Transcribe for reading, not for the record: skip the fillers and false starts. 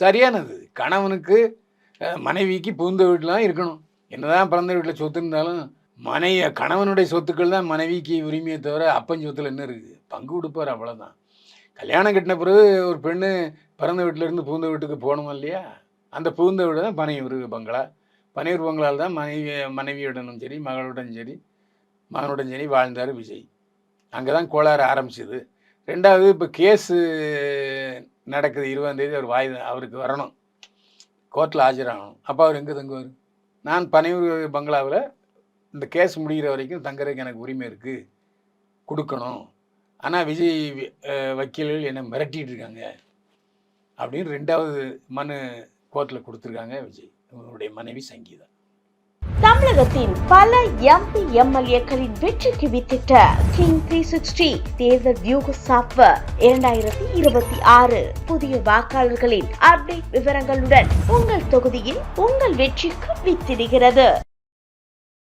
சரியானது. கணவனுக்கு மனைவிக்கு புகுந்த வீட்டில் இருக்கணும். என்னதான் பிறந்த வீட்டில் சொத்து இருந்தாலும் கணவனுடைய சொத்துக்கள் தான் மனைவிக்கு உரிமையை தவிர அப்பன் சொத்துல என்ன இருக்குது? பங்கு கொடுப்பார், அவ்வளோதான். கல்யாணம் கட்டின பிறகு ஒரு பெண்ணு பிறந்த வீட்டிலேருந்து புகுந்த வீட்டுக்கு போகணுமா இல்லையா? அந்த புகுந்த வீடு தான் பனையூர் பங்களா. பனையூர் பங்களால் தான் மனைவியுடனும் சரி, மகளுடன் சரி, மகனுடன் சரி வாழ்ந்தார் விஜய். அங்கே தான் கோளாறு ஆரம்பிச்சது. 2வது இப்போ கேஸு நடக்குது. 20ஆம் தேதி அவருக்கு வரணும், கோர்ட்டில் ஆஜராகணும். அப்போ அவர் எங்கே தங்குவார்? நான் பனையூர் பங்களாவில் இந்த கேஸ் முடிகிற வரைக்கும் தங்குறதுக்கு எனக்கு உரிமை இருக்குது, கொடுக்கணும். ஆனால் விஜய் வக்கீல்கள் என்னை மிரட்டிகிட்டு இருக்காங்க அப்படின்னு 2வது மனு கோர்ட்டில் கொடுத்துருக்காங்க விஜய், அவருடைய மனைவி சங்கீதா. தமிழகத்தின் பல எம்பி எம்எல்ஏக்களின் வெற்றிக்கு வித்திட்ட கிங் 360 தேர்தல் வியூக சாப்ட்வேர் 2026 புதிய வாக்காளர்களின் அப்டேட் விவரங்களுடன் உங்கள் தொகுதியில் உங்கள் வெற்றிக்கு வித்திடுகிறது.